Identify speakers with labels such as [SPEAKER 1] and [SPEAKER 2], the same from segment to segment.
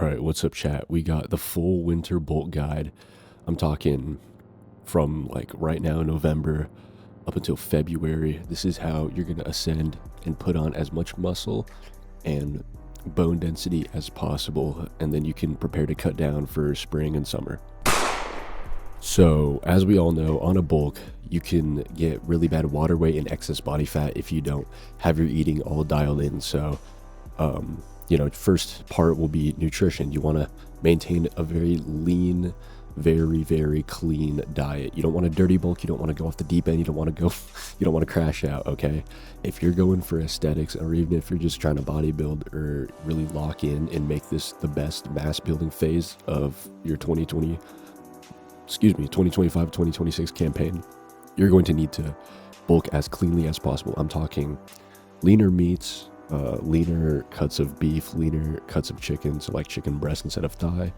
[SPEAKER 1] Alright, what's up, chat? We got the full winter bulk guide. I'm talking from like right now, November, up until February. This is how you're going to ascend and put on as much muscle and bone density as possible, and then you can prepare to cut down for spring and summer. So, as we all know, on a bulk, you can get really bad water weight and excess body fat if you don't have your eating all dialed in. So, first part will be nutrition. You want to maintain a very lean, very clean diet. You don't want a dirty bulk. You don't want to go off the deep end. You don't want to crash out. Okay. If you're going for aesthetics, or even if you're just trying to bodybuild or really lock in and make this the best mass building phase of your 2025, 2026 campaign, you're going to need to bulk as cleanly as possible. I'm talking leaner meats, leaner cuts of beef, leaner cuts of chicken, so like chicken breast instead of thigh.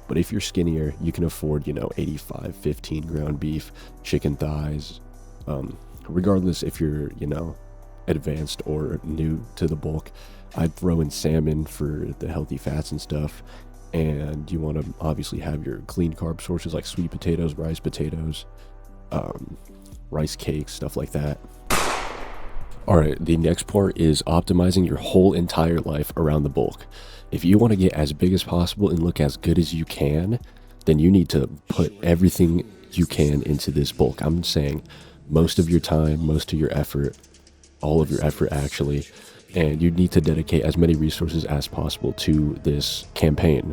[SPEAKER 1] But if you're skinnier, you can afford 85 15 ground beef, chicken thighs, regardless if you're advanced or new to the bulk. I'd throw in salmon for the healthy fats and stuff. And you want to obviously have your clean carb sources like sweet potatoes, rice potatoes, rice cakes, stuff like that. Alright, the next part is optimizing your whole entire life around the bulk. If you want to get as big as possible and look as good as you can, then you need to put everything you can into this bulk. I'm saying most of your time, most of your effort, all of your effort actually, and you need to dedicate as many resources as possible to this campaign.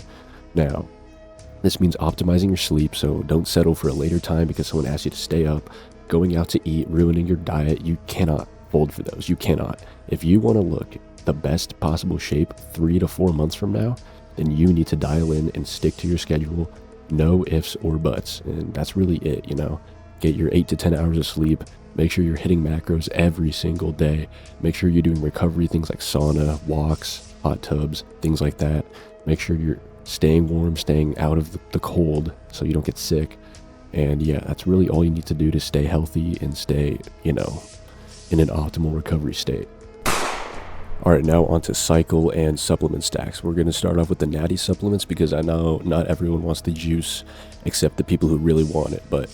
[SPEAKER 1] Now, this means optimizing your sleep, so don't settle for a later time because someone asks you to stay up, going out to eat, ruining your diet. You cannot fold for those. You cannot. If you want to look the best possible shape 3 to 4 months from now, then you need to dial in and stick to your schedule. No ifs or buts. And that's really it, Get your 8 to 10 hours of sleep. Make sure you're hitting macros every single day. Make sure you're doing recovery, things like sauna, walks, hot tubs, things like that. Make sure you're staying warm, staying out of the cold so you don't get sick. And yeah, that's really all you need to do to stay healthy and stay, in an optimal recovery state. Alright, now on to cycle and supplement stacks. We're going to start off with the natty supplements because I know not everyone wants the juice except the people who really want it, but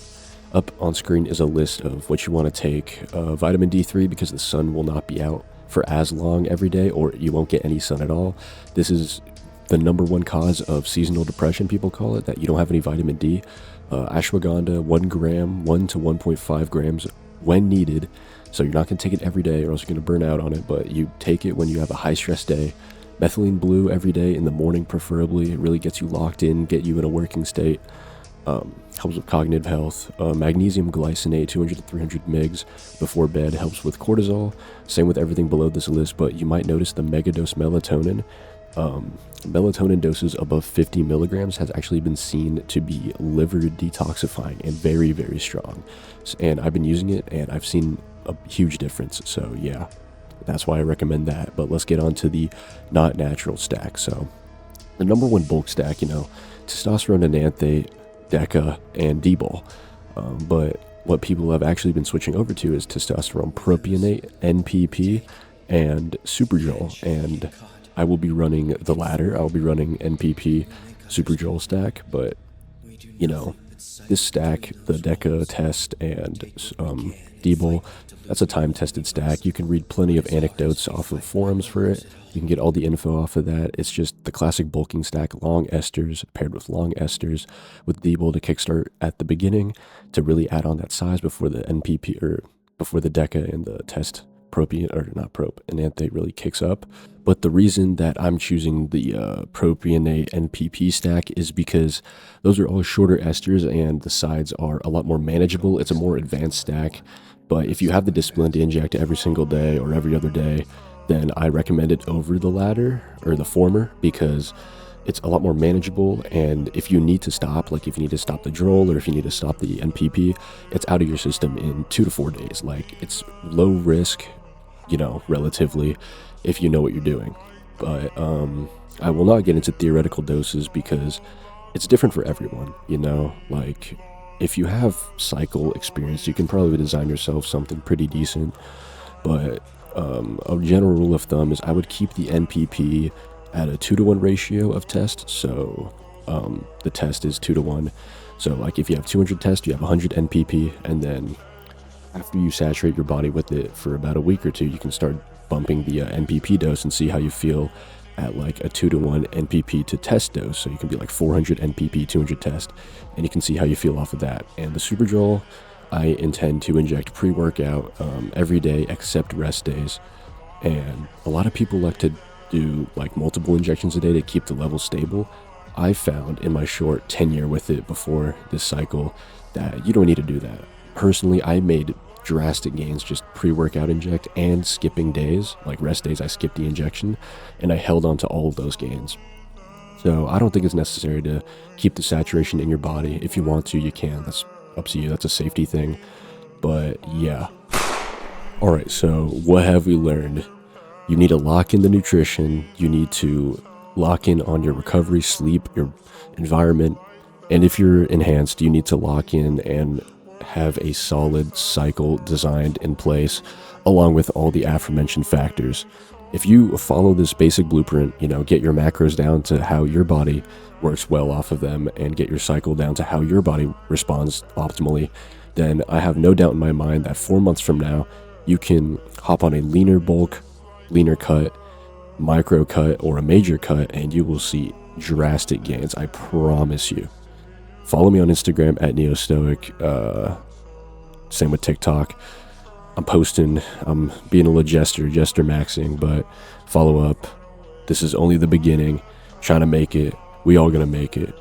[SPEAKER 1] up on screen is a list of what you want to take. Vitamin D3 because the sun will not be out for as long every day, or you won't get any sun at all. This is the #1 cause of seasonal depression, people call it, that you don't have any vitamin D. Ashwagandha, 1 gram, 1 to 1.5 grams when needed. So you're not going to take it every day or else you're going to burn out on it, but you take it when you have a high stress day. Methylene blue every day in the morning preferably. It really gets you locked in, get you in a working state. Helps with cognitive health. Magnesium glycinate, 200 to 300 mgs before bed, helps with cortisol. Same with everything below this list, but you might notice the megadose melatonin. Melatonin doses above 50 milligrams has actually been seen to be liver detoxifying and very strong. And I've been using it and I've seen a huge difference. So yeah, that's why I recommend that. But let's get on to the not natural stack. So the #1 bulk stack, testosterone enanthate, DECA, and D-bol. But what people have actually been switching over to is testosterone propionate, NPP, and Superjol. And I will be running the latter. I'll be running NPP Superjol stack, but this stack, the DECA test and D-bol, that's a time-tested stack. You can read plenty of anecdotes off of forums for it. You can get all the info off of that. It's just the classic bulking stack, long esters paired with long esters with D-bol to kickstart at the beginning to really add on that size before the NPP or before the DECA and the test enanthate really kicks up. But the reason that I'm choosing the propionate NPP stack is because those are all shorter esters and the sides are a lot more manageable. It's a more advanced stack. But if you have the discipline to inject every single day or every other day, then I recommend it over the latter or the former because it's a lot more manageable. And if you need to stop, like if you need to stop the Droll or if you need to stop the NPP, it's out of your system in 2 to 4 days. Like it's low risk, relatively, if you know what you're doing. But I will not get into theoretical doses because it's different for everyone, like if you have cycle experience, you can probably design yourself something pretty decent. But a general rule of thumb is I would keep the NPP at a 2-to-1 ratio of test. So the test is 2-to-1. So like if you have 200 tests, you have 100 NPP, and then after you saturate your body with it for about a week or two, you can start bumping the NPP dose and see how you feel at like a 2-to-1 NPP to test dose. So you can be like 400 NPP, 200 test, and you can see how you feel off of that. And the Superdrol, I intend to inject pre-workout every day except rest days. And a lot of people like to do like multiple injections a day to keep the level stable. I found in my short tenure with it before this cycle that you don't need to do that. Personally, I made drastic gains just pre-workout inject and skipping days. Like rest days, I skipped the injection, and I held on to all of those gains. So I don't think it's necessary to keep the saturation in your body. If you want to, you can. That's up to you. That's a safety thing. But yeah. Alright, so what have we learned? You need to lock in the nutrition. You need to lock in on your recovery, sleep, your environment. And if you're enhanced, you need to lock in and have a solid cycle designed in place along with all the aforementioned factors. If you follow this basic blueprint, get your macros down to how your body works well off of them and get your cycle down to how your body responds optimally, then I have no doubt in my mind that 4 months from now, you can hop on a leaner bulk, leaner cut, micro cut, or a major cut, and you will see drastic gains. I promise you. Follow me on Instagram at NeoStoic. Same with TikTok. I'm being a little jester maxing, but follow up. This is only the beginning. Trying to make it. We all gonna make it.